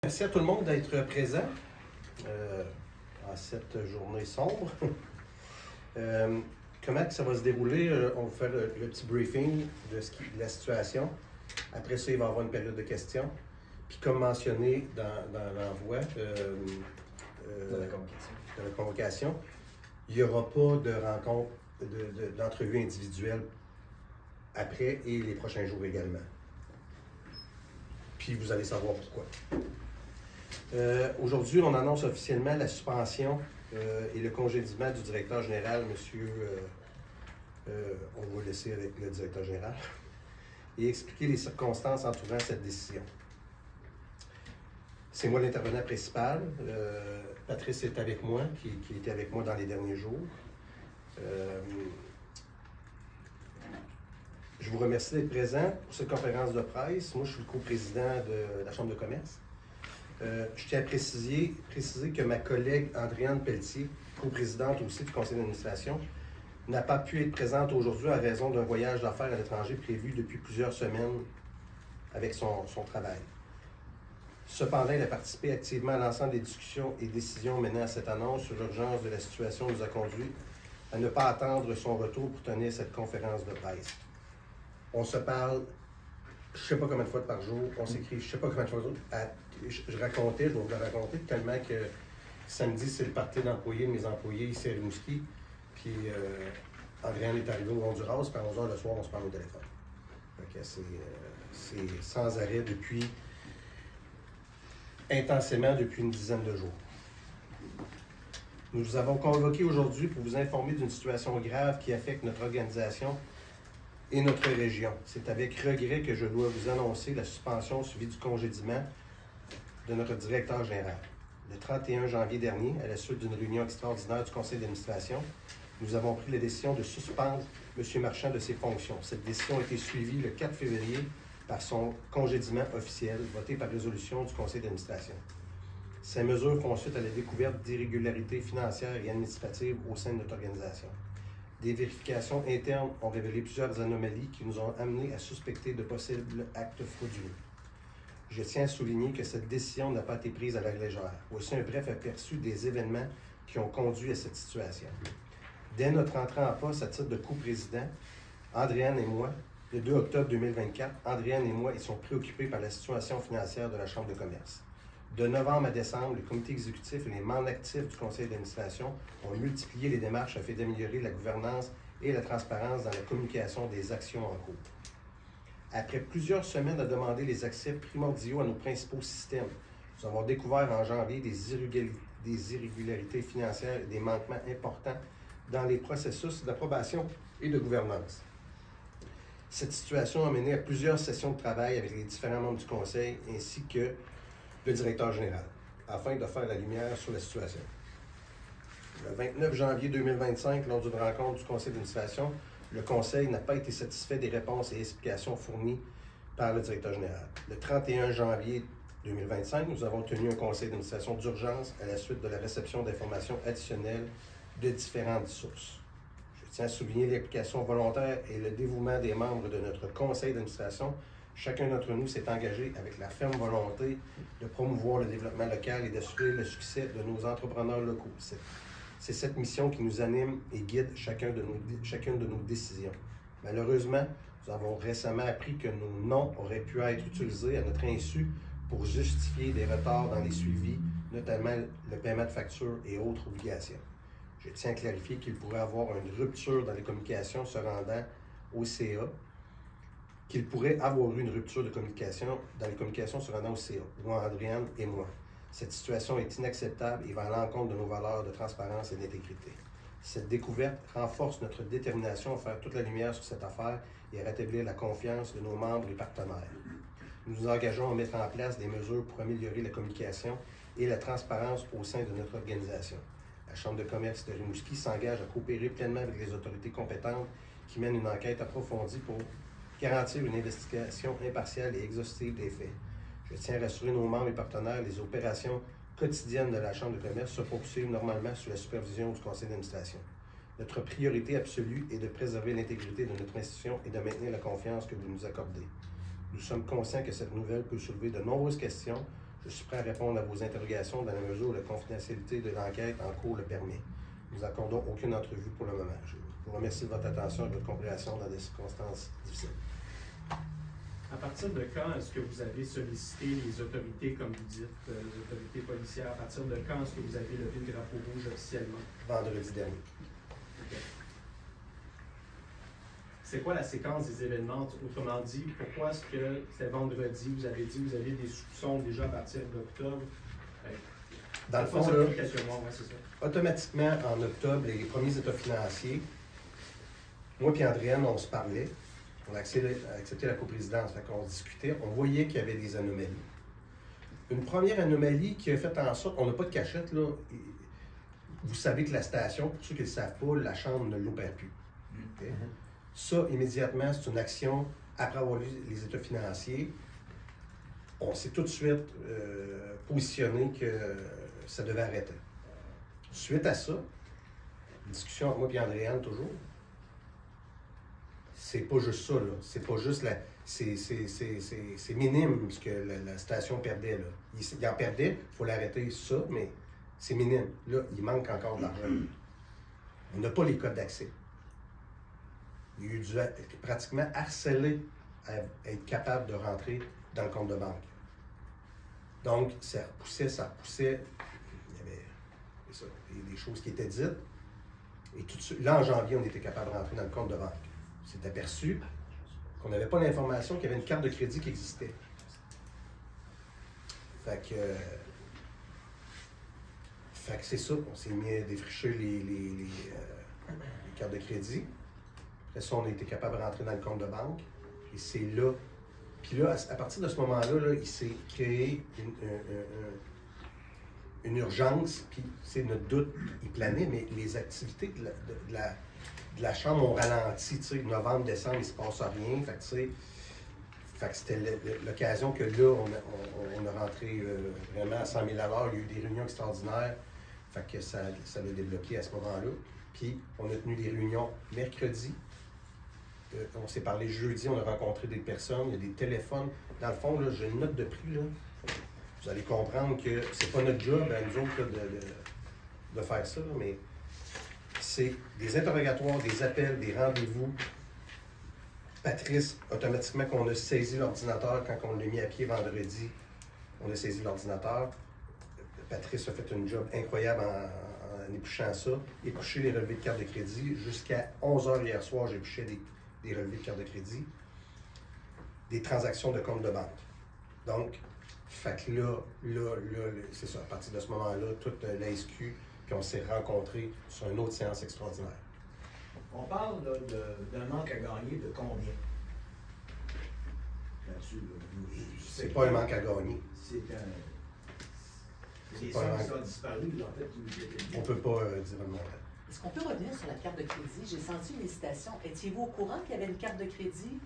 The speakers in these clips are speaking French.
Merci à tout le monde d'être présent à cette journée sombre. Comment ça va se dérouler? On va faire le petit briefing de la situation. Après ça, il va y avoir une période de questions. Puis comme mentionné dans l'envoi de la convocation, il n'y aura pas de rencontre, d'entrevue individuelle après et les prochains jours également. Puis vous allez savoir pourquoi. Aujourd'hui, on annonce officiellement la suspension et le congédiement du directeur général, monsieur, on va laisser avec le directeur général, et expliquer les circonstances entourant cette décision. C'est moi l'intervenant principal. Patrice est avec moi, qui était avec moi dans les derniers jours. Je vous remercie d'être présent pour cette conférence de presse. Moi, je suis le coprésident de la Chambre de commerce. Je tiens à préciser que ma collègue Andréane Pelletier, coprésidente aussi du conseil d'administration, n'a pas pu être présente aujourd'hui à raison d'un voyage d'affaires à l'étranger prévu depuis plusieurs semaines avec son travail. Cependant, elle a participé activement à l'ensemble des discussions et décisions menant à cette annonce sur l'urgence de la situation nous a conduit à ne pas attendre son retour pour tenir cette conférence de presse. On se parle, je ne sais pas combien de fois par jour, on s'écrit, je ne sais pas combien de fois par jour. Je vais vous le raconter, tellement que samedi, c'est le party d'employés de mes employés ici à Rimouski. Puis Andréane est arrivé au Honduras, puis à 11h le soir, on se parle au téléphone. C'est sans arrêt intensément depuis une dizaine de jours. Nous vous avons convoqué aujourd'hui pour vous informer d'une situation grave qui affecte notre organisation et notre région. C'est avec regret que je dois vous annoncer la suspension suivie du congédiement de notre directeur général. Le 31 janvier dernier, à la suite d'une réunion extraordinaire du conseil d'administration, nous avons pris la décision de suspendre M. Marchand de ses fonctions. Cette décision a été suivie le 4 février par son congédiement officiel, voté par résolution du conseil d'administration. Ces mesures font suite à la découverte d'irrégularités financières et administratives au sein de notre organisation. Des vérifications internes ont révélé plusieurs anomalies qui nous ont amenés à suspecter de possibles actes frauduleux. Je tiens à souligner que cette décision n'a pas été prise à la légère. Voici un bref aperçu des événements qui ont conduit à cette situation. Dès notre entrée en poste à titre de coprésident, Andréane et moi, le 2 octobre 2024, Andréane et moi, ils sont préoccupés par la situation financière de la Chambre de commerce. De novembre à décembre, le comité exécutif et les membres actifs du conseil d'administration ont multiplié les démarches afin d'améliorer la gouvernance et la transparence dans la communication des actions en cours. Après plusieurs semaines à demander les accès primordiaux à nos principaux systèmes, nous avons découvert en janvier des irrégularités financières et des manquements importants dans les processus d'approbation et de gouvernance. Cette situation a mené à plusieurs sessions de travail avec les différents membres du conseil ainsi que le directeur général, afin de faire la lumière sur la situation. Le 29 janvier 2025, lors d'une rencontre du conseil d'administration, le conseil n'a pas été satisfait des réponses et explications fournies par le directeur général. Le 31 janvier 2025, nous avons tenu un conseil d'administration d'urgence à la suite de la réception d'informations additionnelles de différentes sources. Je tiens à souligner l'implication volontaire et le dévouement des membres de notre conseil d'administration. Chacun d'entre nous s'est engagé avec la ferme volonté de promouvoir le développement local et d'assurer le succès de nos entrepreneurs locaux. C'est cette mission qui nous anime et guide chacune de nos décisions. Malheureusement, nous avons récemment appris que nos noms auraient pu être utilisés à notre insu pour justifier des retards dans les suivis, notamment le paiement de factures et autres obligations. Je tiens à clarifier qu'il pourrait y avoir une rupture dans les communications se rendant au CA, qu'il pourrait avoir eu une rupture de communication dans les communications se rendant au CA, ou Andréane et moi. Cette situation est inacceptable et va à l'encontre de nos valeurs de transparence et d'intégrité. Cette découverte renforce notre détermination à faire toute la lumière sur cette affaire et à rétablir la confiance de nos membres et partenaires. Nous nous engageons à mettre en place des mesures pour améliorer la communication et la transparence au sein de notre organisation. La Chambre de commerce de Rimouski s'engage à coopérer pleinement avec les autorités compétentes qui mènent une enquête approfondie pour garantir une investigation impartiale et exhaustive des faits. Je tiens à rassurer nos membres et partenaires, les opérations quotidiennes de la Chambre de commerce se poursuivent normalement sous la supervision du conseil d'administration. Notre priorité absolue est de préserver l'intégrité de notre institution et de maintenir la confiance que vous nous accordez. Nous sommes conscients que cette nouvelle peut soulever de nombreuses questions. Je suis prêt à répondre à vos interrogations dans la mesure où la confidentialité de l'enquête en cours le permet. Nous n'accordons aucune entrevue pour le moment. Je vous remercie de votre attention et de votre compréhension dans des circonstances difficiles. À partir de quand est-ce que vous avez sollicité les autorités, comme vous dites, les autorités policières? À partir de quand est-ce que vous avez levé le drapeau rouge officiellement? Vendredi dernier. Okay. C'est quoi la séquence des événements? Autrement dit, pourquoi est-ce que c'est vendredi? Vous avez dit que vous avez des soupçons déjà à partir d'octobre. Dans le fond, là, automatiquement, en octobre, les premiers états financiers, moi et Andréane, on se parlait. On a accepté la coprésidence, on discutait, on voyait qu'il y avait des anomalies. Une première anomalie qui a fait en sorte, on n'a pas de cachette, là. Vous savez que la station, pour ceux qui ne le savent pas, la chambre ne l'opère plus. Okay? Ça, immédiatement, c'est une action, après avoir lu les états financiers, on s'est tout de suite positionné que ça devait arrêter. Suite à ça, discussion entre moi et Andréane toujours, c'est pas juste ça, là. C'est pas juste la. C'est minime ce que la station perdait, là. Il en perdait, il faut l'arrêter, ça, mais c'est minime. Là, il manque encore de l'argent. On n'a pas les codes d'accès. Il y a eu pratiquement harcelé à être capable de rentrer dans le compte de banque. Donc, ça repoussait. Il y avait des choses qui étaient dites. Et tout de suite, là, en janvier, on était capable de rentrer dans le compte de banque. On s'est aperçu qu'on n'avait pas l'information qu'il y avait une carte de crédit qui existait. Fait que c'est ça. On s'est mis à défricher les cartes de crédit. Après ça, on a été capable de rentrer dans le compte de banque. Et c'est là. Puis là, à partir de ce moment-là, là, il s'est créé une urgence. Puis, c'est notre doute, il planait, mais les activités de la chambre ont ralenti. Novembre, décembre, il ne se passe rien. Fait que c'était l'occasion que là, on a rentré vraiment à 100 000 à l'heure. Il y a eu des réunions extraordinaires. Fait que ça l'a débloqué à ce moment-là. Puis, on a tenu des réunions mercredi. On s'est parlé jeudi, on a rencontré des personnes, il y a des téléphones. Dans le fond, là, j'ai une note de prix. Là. Vous allez comprendre que c'est pas notre job à nous autres là, de faire ça, mais c'est des interrogatoires, des appels, des rendez-vous. Patrice, automatiquement, qu'on a saisi l'ordinateur quand on l'a mis à pied vendredi, on a saisi l'ordinateur. Patrice a fait un job incroyable en épluchant ça, éplucher les relevés de carte de crédit. Jusqu'à 11h hier soir, j'ai épluché des relevés de carte de crédit, des transactions de compte de banque. Donc, fait que là, c'est ça, à partir de ce moment-là, toute la SQ, puis on s'est rencontrés sur une autre séance extraordinaire. On parle d'un manque à gagner de combien? Là-dessus, c'est pas un manque à gagner. C'est un... Les sommes qui sont disparues, en fait. On ne peut pas dire un montant. Est-ce qu'on peut revenir sur la carte de crédit? J'ai senti une hésitation. Étiez-vous au courant qu'il y avait une carte de crédit?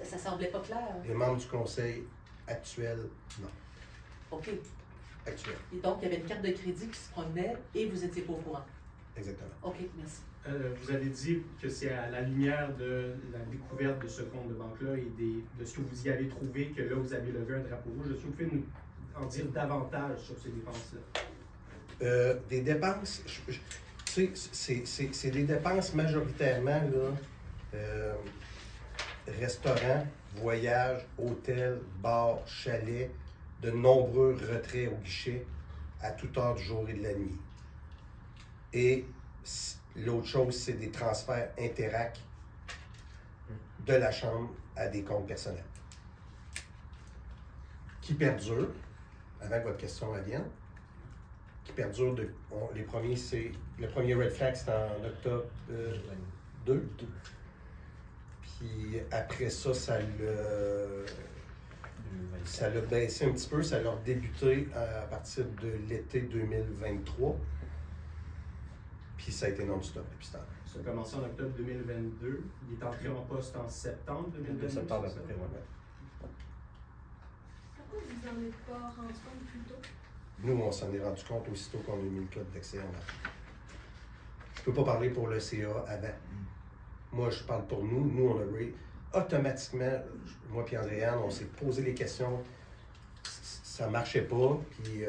Ça ne semblait pas clair. Les membres du conseil actuel, non. OK. Actuel. Et donc, il y avait une carte de crédit qui se promenait et vous n'étiez pas au courant? Exactement. OK, merci. Vous avez dit que c'est à la lumière de la découverte de ce compte de banque-là et de ce que vous y avez trouvé que là, vous avez levé un drapeau rouge. Est-ce que vous pouvez nous en dire davantage sur ces dépenses-là? Des dépenses, tu sais, c'est des dépenses majoritairement, là, restaurants, voyages, hôtels, bars, chalets, de nombreux retraits au guichet à toute heure du jour et de la nuit. Et l'autre chose, c'est des transferts interac de la chambre à des comptes personnels. Qui perdurent, avant que votre question vienne, qui perdurent les premiers, c'est le premier red flag, c'est en octobre 2. Puis après ça, ça l'a baissé un petit peu, ça l'a débuté à partir de l'été 2023. Puis ça a été non-stop depuis ce temps. Ça a commencé en octobre 2022. Il est entré en poste en septembre 2022. Septembre à peu près, ouais. Pourquoi vous n'en êtes pas rendu compte plus tôt? Nous, on s'en est rendu compte aussitôt qu'on a mis le code d'accès en marche. Je ne peux pas parler pour le CA avant. Moi, je parle pour nous. Nous, on a automatiquement, moi et Andréane, on s'est posé les questions. ça marchait pas. Puis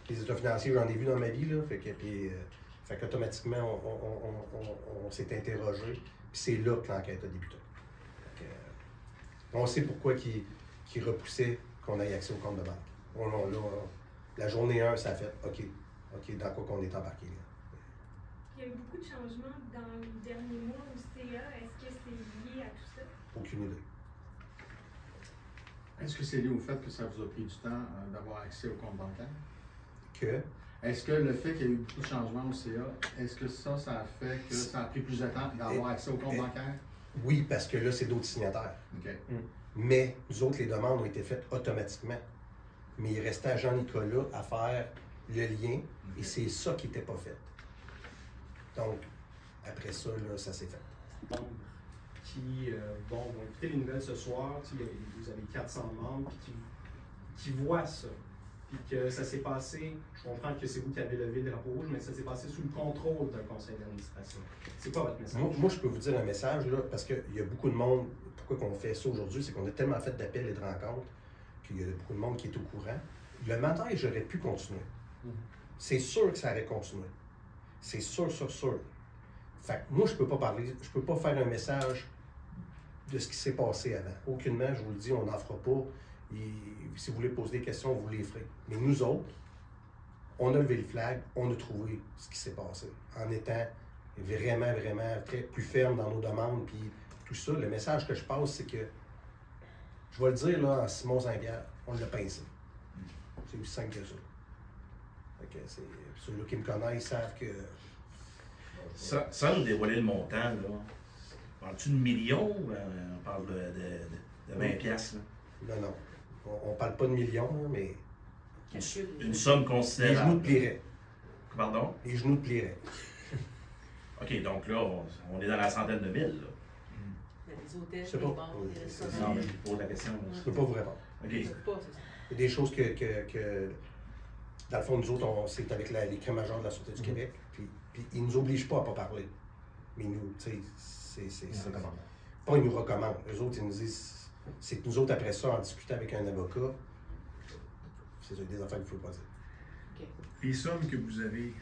les états financiers, j'en ai vu dans ma vie. Là, fait qu'automatiquement, on s'est interrogé. Puis c'est là que l'enquête a débuté. On sait pourquoi qu'ils repoussaient qu'on ait accès au compte de banque. La journée 1, ça a fait OK, dans quoi qu'on est embarqué là. Il y a eu beaucoup de changements dans les derniers mois au CA. Est-ce que c'est lié à tout ça? Aucune idée. Est-ce que c'est lié au fait que ça vous a pris du temps d'avoir accès au compte bancaire? Que Est-ce que le fait qu'il y ait eu beaucoup de changements au CA, est-ce que ça a fait que ça a pris plus de temps d'avoir accès au compte bancaire? Oui, parce que là, c'est d'autres signataires. OK. Mais nous autres, les demandes ont été faites automatiquement. Mais il restait à Jean-Nicolas à faire le lien et c'est ça qui n'était pas fait. Donc, après ça, là, ça s'est fait. Qui vont écouter les nouvelles ce soir, vous avez 400 membres qui voient ça. Puis que ça s'est passé, je comprends que c'est vous qui avez levé le drapeau rouge, mais ça s'est passé sous le contrôle d'un conseil d'administration. C'est quoi votre message? Moi, je peux vous dire un message, là, parce qu'il y a beaucoup de monde, pourquoi on fait ça aujourd'hui, c'est qu'on a tellement fait d'appels et de rencontres qu'il y a beaucoup de monde qui est au courant. Le mandat, j'aurais pu continuer. C'est sûr que ça aurait continué. C'est sûr. Fait que moi, je peux pas parler, je peux pas faire un message de ce qui s'est passé avant. Aucunement, je vous le dis, on n'en fera pas. Et si vous voulez poser des questions, vous les ferez. Mais nous autres, on a levé le flag, on a trouvé ce qui s'est passé. En étant vraiment plus ferme dans nos demandes, puis tout ça. Le message que je passe, c'est que, je vais le dire là, en Simon Zinguer, on l'a pincé. C'est aussi simple que ça. Fait que ceux-là qui me connaissent savent que... Sans nous dévoiler le montant, là, parles-tu de millions ou on parle de 20 piastres? Non. On parle pas de millions, là, mais... Une somme Les considérable. genoux te plieraient. Pardon? Les genoux te plieraient. OK, donc là, on est dans la centaine de mille. Là. Il y a des hôtels, Je sais des pas. bars, des Non, restaurants. mais je vous pose la question. Je peux pas vous répondre. OK. Je sais pas, c'est ça. Il y a des choses que dans le fond, nous autres, c'est avec l'écrit major de la Sûreté du Québec, puis ils nous obligent pas à pas parler. Mais nous, tu sais, c'est pas ils nous recommandent. Eux autres, ils nous disent, c'est que nous autres, après ça, en discutant avec un avocat, c'est des affaires qu'il ne faut pas dire. OK. Les sommes que vous avez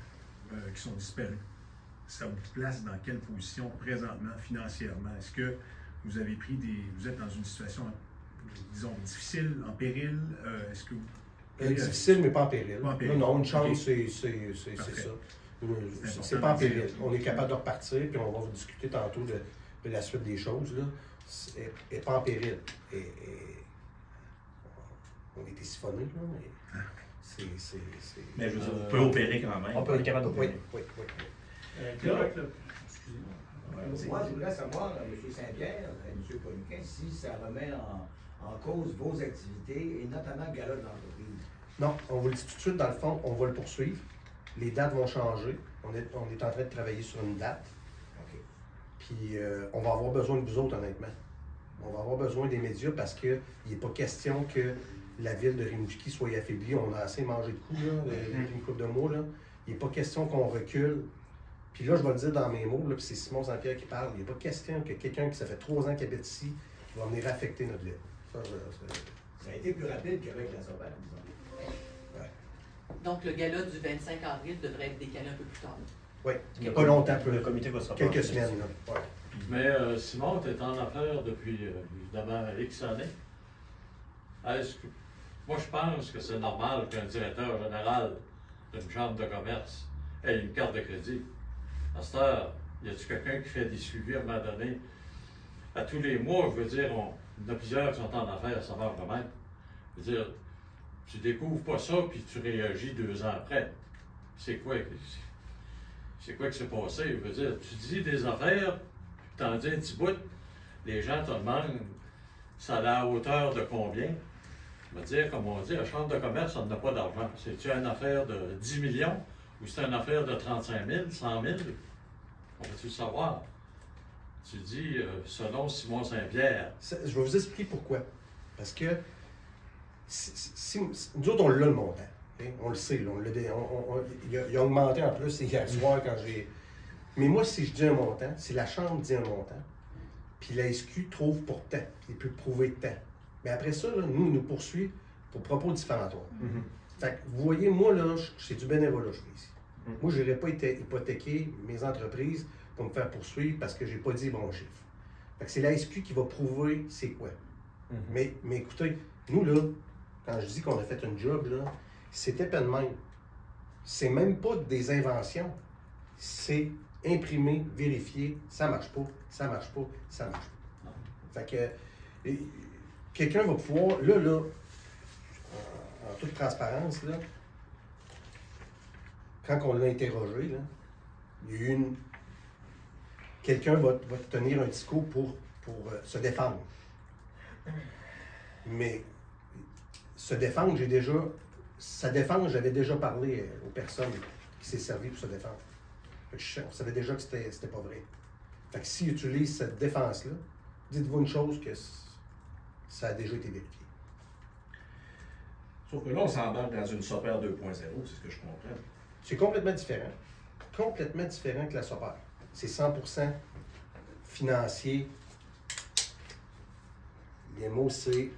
qui sont disparues, ça vous place dans quelle position présentement, financièrement? Est-ce que vous avez vous êtes dans une situation, disons, difficile, en péril? Est-ce que vous... Difficile, mais pas en péril. Pas en péril. Non, une chance, Okay. c'est Parfait. ça. important C'est pas en de dire. péril. On est capable de repartir, puis on va vous discuter tantôt de la suite des choses. Là. Et pas en péril. On était siphonnés, là, mais c'est... Mais je veux dire, vous pouvez opérer quand même. On peut être capable d'opérer. Oui. Excusez-moi. Moi, je voudrais savoir, M. Saint-Pierre, M. Poliquin, si ça remet en cause vos activités et notamment le gala de l'entreprise. Non, on vous le dit tout de suite, dans le fond, on va le poursuivre. Les dates vont changer. On est en train de travailler sur une date. OK. Puis on va avoir besoin de vous autres, honnêtement. On va avoir besoin des médias parce qu'il n'est pas question que la ville de Rimouski soit affaiblie. On a assez mangé de coups là, depuis une couple de mois. Là. Il n'est pas question qu'on recule. Puis là, je vais le dire dans mes mots, là, puis c'est Simon Saint-Pierre qui parle. Il n'est pas question que quelqu'un qui ça fait 3 ans qu'il habite ici va venir affecter notre ville. Ça a été plus rapide qu'avec la Sauvette, disons. Donc, le gala du 25 avril devrait être décalé un peu plus tard. Oui, pas longtemps. Le comité va se Quelques reprendre. semaines. Là. Ouais. Mais Simon, tu es en affaires depuis évidemment X années. Moi, je pense que c'est normal qu'un directeur général d'une chambre de commerce ait une carte de crédit. À cette heure, y a-t-il quelqu'un qui fait des suivis à un moment donné? À tous les mois, je veux dire, il y en a plusieurs qui sont en affaires, ça marche quand même. Je veux dire, tu découvres pas ça, puis tu réagis 2 ans après. C'est quoi qui s'est passé? Je veux dire, tu dis des affaires, tu t'en dis un petit bout, les gens te demandent, ça a la hauteur de combien? Je veux dire, comme on dit, la chambre de commerce, on n'a pas d'argent. C'est-tu une affaire de 10 millions ou c'est une affaire de 35 000, 100 000? On va-tu le savoir? Tu dis, selon Simon Saint-Pierre. Je vais vous expliquer pourquoi. Parce que nous autres, on l'a le montant. Okay? On le sait. Là, il a augmenté en plus hier soir quand j'ai... Mais moi, si je dis un montant, si la Chambre dit un montant, puis la SQ trouve pour tant, puis il peut prouver tant. Mais après ça, là, nous poursuit pour propos diffamatoires. Mm-hmm. Fait que, vous voyez, moi, là, c'est du bénévolat, je fais ici. Moi, je n'irai pas hypothéquer mes entreprises pour me faire poursuivre parce que je n'ai pas dit bon chiffre. Fait que c'est la SQ qui va prouver c'est quoi. Mais écoutez, nous, là, quand je dis qu'on a fait une job, là, c'était pas de même. C'est même pas des inventions. C'est imprimé, vérifié, ça marche pas, ça marche pas, ça marche pas. Fait que quelqu'un va pouvoir, là, en toute transparence, là, quand on l'a interrogé, là, il y a eu quelqu'un va tenir un discours pour se défendre. Mais se défendre, sa défense, j'avais déjà parlé aux personnes qui s'est servi pour se défendre. On savait déjà que c'était pas vrai. Fait que s'ils utilisent cette défense-là, dites-vous une chose que ça a déjà été vérifié. Sauf que là, on s'embarque dans une SOPER 2.0, c'est ce que je comprends. C'est complètement différent. Complètement différent que la SOPER. C'est 100% financier. Les mots, c'est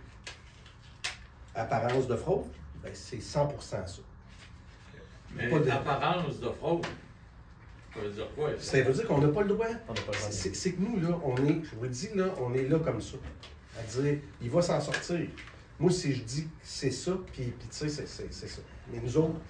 apparence de fraude. Ben, c'est 100% ça. Mais Pas de- apparence de fraude, ça veut dire quoi? Ça veut dire qu'on n'a pas le droit. On n'a pas le droit. C'est que nous, là, je vous le dis, là, on est là comme ça. À dire, il va s'en sortir. Moi, si je dis que c'est ça, puis tu sais, c'est ça. Mais nous autres,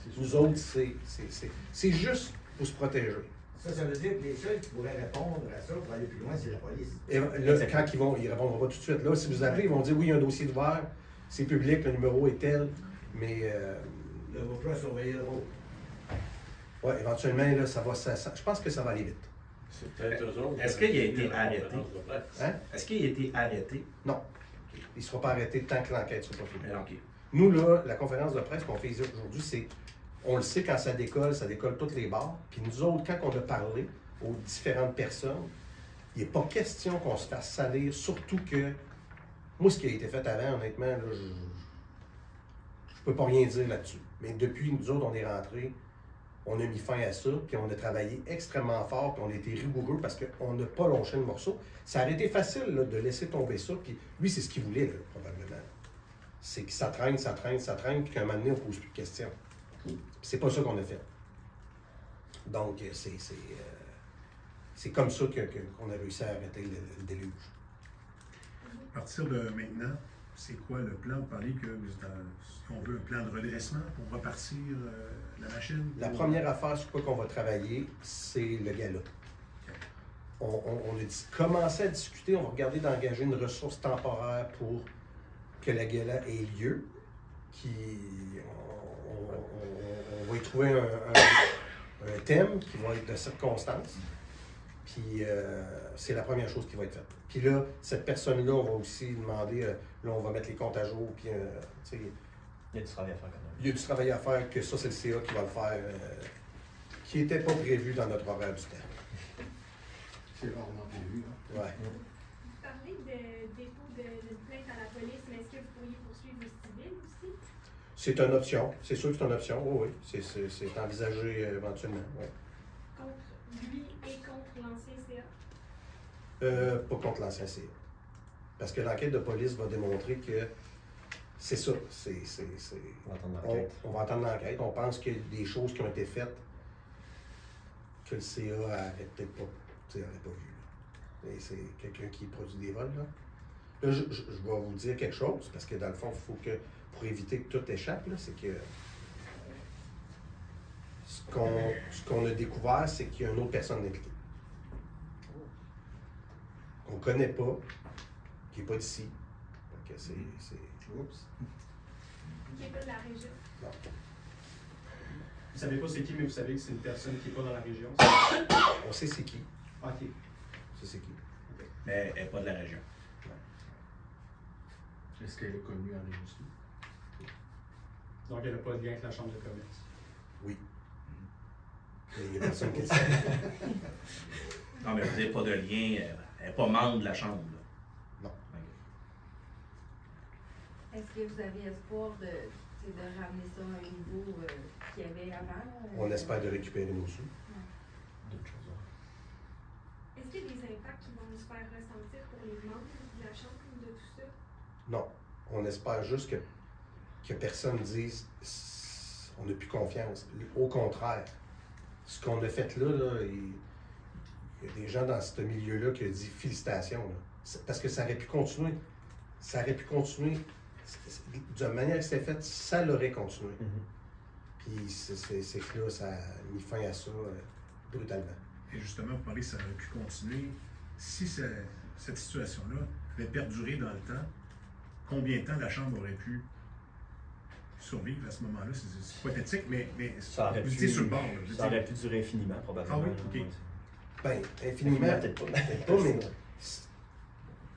c'est juste pour se protéger. Ça veut dire que les seuls qui pourraient répondre à ça pour aller plus loin, c'est la police. Et là, quand ils répondront pas tout de suite. Là, si vous appelez, ils vont dire oui, il y a un dossier ouvert, c'est public, le numéro est tel, mais Le va plus surveiller le rôle. ouais, éventuellement, là, je pense que ça va aller vite. C'est peut-être eux autres. Est-ce qu'il a été qui ont arrêté? la conférence de presse. Hein? Est-ce qu'il a été arrêté? Non. Il ne sera pas arrêté tant que l'enquête ne sera pas finie. OK. Nous, là, la conférence de presse qu'on fait ici aujourd'hui, c'est, on le sait quand ça décolle toutes les barres. Puis nous autres, quand on a parlé aux différentes personnes, il n'est pas question qu'on se fasse salir, surtout que, moi, ce qui a été fait avant, honnêtement, là, je ne peux pas rien dire là-dessus. Mais depuis, nous autres, on est rentrés, on a mis fin à ça, puis on a travaillé extrêmement fort, puis on a été rigoureux parce qu'on n'a pas lâché le morceau. Ça aurait été facile là, de laisser tomber ça, puis lui, c'est ce qu'il voulait, là, probablement. C'est que ça traîne, puis qu'à un moment donné, on ne pose plus de questions. C'est pas ça qu'on a fait. Donc, c'est comme ça qu'on a réussi à arrêter le déluge. À partir de maintenant, c'est quoi le plan? Vous parlez que vous êtes si on veut un plan de redressement pour repartir la machine? La première affaire sur quoi qu'on va travailler, c'est le gala. On a dit, commencer à discuter, on va regarder d'engager une ressource temporaire pour que la gala ait lieu. On va y trouver un thème qui va être de circonstance. Puis c'est la première chose qui va être faite. Puis là, cette personne-là, on va aussi demander, là, on va mettre les comptes à jour, puis tu sais, Il y a du travail à faire quand même. il y a du travail à faire, que ça, c'est le CA qui va le faire, qui n'était pas prévu dans notre horaire du temps. C'est rarement prévu. Hein. Ouais. Vous parlez de dépôt de plainte à la police, mais est-ce que vous pourriez poursuivre le civil aussi? C'est une option. C'est sûr que c'est une option. Oui, oui. C'est envisagé éventuellement. Ouais. Contre lui et contre l'ancien CA? Pas contre l'ancien CA. Parce que l'enquête de police va démontrer que c'est ça. On va attendre l'enquête. On va entendre l'enquête. On pense qu'il y a des choses qui ont été faites que le CA n'aurait peut-être pas, n'aurait pas vu. Et c'est quelqu'un qui produit des vols. Là, je vais vous dire quelque chose, parce que dans le fond, il faut que, pour éviter que tout échappe, là, c'est que ce qu'on a découvert, c'est qu'il y a une autre personne impliquée. Qu'on ne connaît pas, qui n'est pas d'ici. Donc, c'est... Oups. Qui n'est pas de la région? Non. Vous savez pas c'est qui, mais vous savez que c'est une personne qui n'est pas dans la région. On sait c'est qui. OK. On sait c'est qui. Mais elle n'est pas de la région. Est-ce qu'elle est connue en région aussi? Donc, elle n'a pas de lien avec la Chambre de commerce. Oui. Mais il n'y a personne qui le sait. Non, mais vous n'avez pas de lien. Elle n'est pas membre de la Chambre. Là. Non. OK. Est-ce que vous avez espoir de ramener ça à un niveau qu'il y avait avant? On espère de récupérer nos sous. D'autres choses. Est-ce qu'il y a des impacts qui vont nous faire ressentir pour les membres de la Chambre de tout ça? Non. On espère juste que personne dise on n'a plus confiance. Au contraire, ce qu'on a fait là, il y a des gens dans ce milieu-là qui ont dit félicitations. Là. Parce que ça aurait pu continuer. Ça aurait pu continuer. De la manière que c'était fait, ça l'aurait continué. Puis c'est que là, ça a mis fin à ça brutalement. Et justement, vous parlez que ça aurait pu continuer. Si cette situation-là avait perduré dans le temps, combien de temps la Chambre aurait pu survivre à ce moment-là? C'est pas éthique, mais ça aurait vous pu, étiez sur le bord. Là, ça aurait pu durer infiniment, probablement. Ah oui? OK. Ben, infiniment, peut-être pas. mais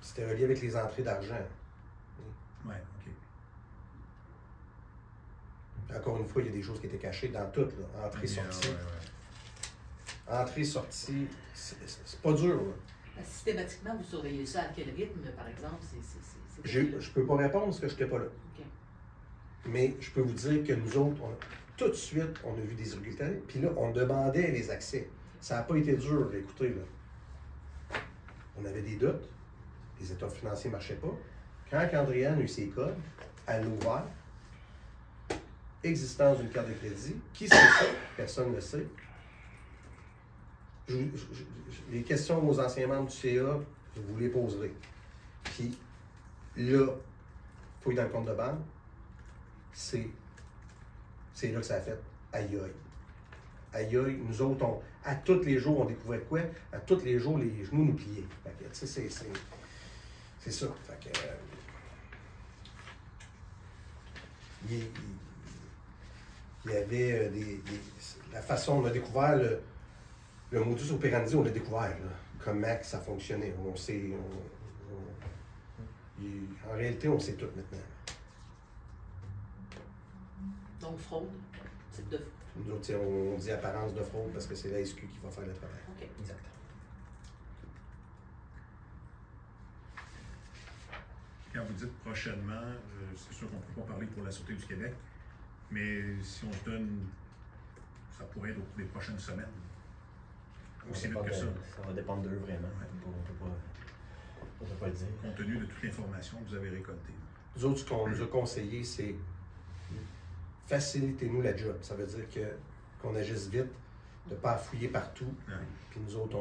c'était relié avec les entrées d'argent. Oui, OK. Encore une fois, il y a des choses qui étaient cachées dans tout, là. Entrée, sortie. Entrée, sortie, c'est pas dur, là. Systématiquement, vous surveillez ça à quel rythme, par exemple? Je peux pas répondre parce que je n'étais pas là. Okay. Mais je peux vous dire que nous autres, tout de suite, on a vu des irrégularités. Puis là, on demandait les accès. Ça n'a pas été dur, écoutez, là. On avait des doutes. Les états financiers ne marchaient pas. Quand Andréane a eu ses codes, elle l'a ouvert. Existence d'une carte de crédit. Qui sait ça? Personne ne le sait. Les questions aux anciens membres du CA, je vous les poserai. Puis là, fouille dans le compte de banque, c'est là que ça a fait aïe aïe. Aïe aïe, nous autres, à tous les jours, on découvrait quoi? À tous les jours, les genoux nous pliaient. Fait que, tu sais, c'est ça. Fait que, il y avait la façon, on a découvert le modus operandi, on l'a découvert, là, comment ça fonctionnait. On sait, en réalité, on sait tout maintenant. Donc, fraude, type de fraude. Nous autres, on dit apparence de fraude parce que c'est la SQ qui va faire le travail. OK. Exact. Quand vous dites prochainement, c'est sûr qu'on ne peut pas parler pour la Sûreté du Québec, mais si on se donne, ça pourrait être au cours des prochaines semaines. Aussi vite que ça. Ça va dépendre d'eux vraiment. Ouais. On ne peut pas le dire. Compte tenu de toute l'information que vous avez récoltée. Nous autres, ce qu'on nous a conseillé, c'est facilitez-nous la job. Ça veut dire qu'on agisse vite, de ne pas fouiller partout. Ouais. Puis nous autres,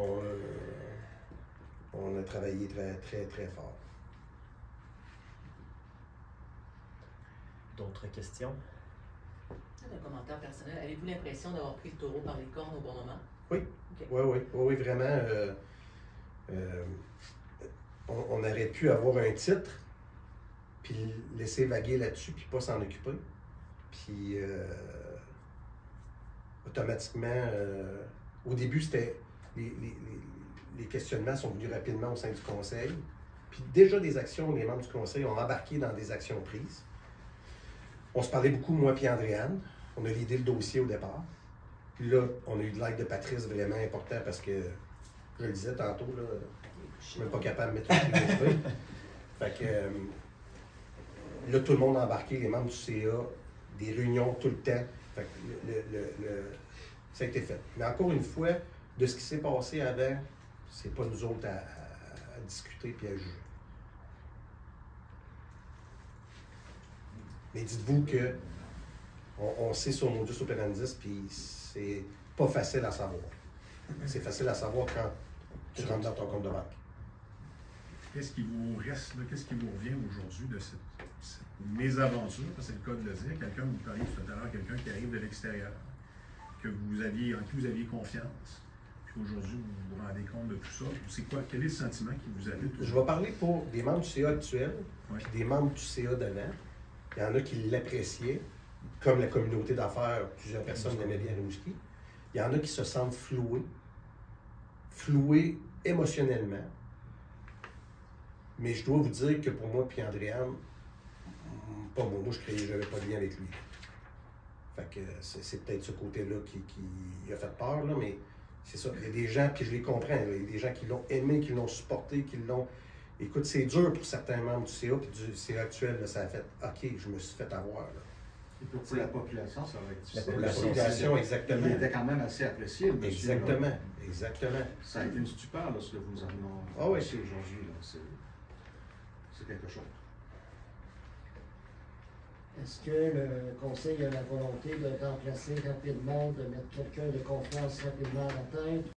on a travaillé très, très, très fort. D'autres questions? Un commentaire personnel. Avez-vous l'impression d'avoir pris le taureau par les cornes au bon moment? Oui. Okay. Oui, vraiment. On aurait pu avoir un titre, puis laisser vaguer là-dessus, puis pas s'en occuper. Puis, automatiquement, au début, c'était les questionnements sont venus rapidement au sein du conseil. Puis déjà des actions, les membres du conseil ont embarqué dans des actions prises. On se parlait beaucoup, moi et Andréane. On a l'idée le dossier au départ. Puis là, on a eu de l'aide de Patrice vraiment important parce que, je le disais tantôt, là, je suis même pas capable de mettre le pied. Fait que là, tout le monde a embarqué, les membres du CA, des réunions tout le temps. Fait que ça a été fait. Mais encore une fois, de ce qui s'est passé avant, c'est pas nous autres à discuter puis à juger. Mais dites-vous que on sait sur modus operandi, puis c'est pas facile à savoir. C'est facile à savoir quand tu rentres dans ton compte de banque. Qu'est-ce qui vous reste, qu'est-ce qui vous revient aujourd'hui de cette mésaventure, parce que c'est le cas de le dire, quelqu'un, vous parliez tout à l'heure, quelqu'un qui arrive de l'extérieur, en qui vous aviez confiance, puis aujourd'hui vous vous rendez compte de tout ça. C'est quoi, quel est le sentiment qui vous habite? Je vais parler pour des membres du CA actuels, Ouais. puis des membres du CA d'avant. Il y en a qui l'appréciaient, comme la communauté d'affaires, plusieurs personnes l'aimaient bien Rimouski. Il y en a qui se sentent floués émotionnellement. Mais je dois vous dire que pour moi et Andréane, pas moi, je n'avais pas de lien avec lui. Fait que c'est peut-être ce côté-là qui a fait peur, là, mais c'est ça. Il y a des gens, puis je les comprends, là, il y a des gens qui l'ont aimé, qui l'ont supporté, qui l'ont... Écoute, c'est dur pour certains membres du CA, puis du CA actuel, là, ça a fait « OK, je me suis fait avoir. » Et pour la population, ça va être difficile. La population, exactement. Il était quand même assez apprécié, monsieur. Exactement, là. exactement. Ça a été une stupeur, là, ce que vous nous avez Ah oui. aujourd'hui. C'est quelque chose. Est-ce que le conseil a la volonté de remplacer rapidement, de mettre quelqu'un de confiance rapidement à la tête?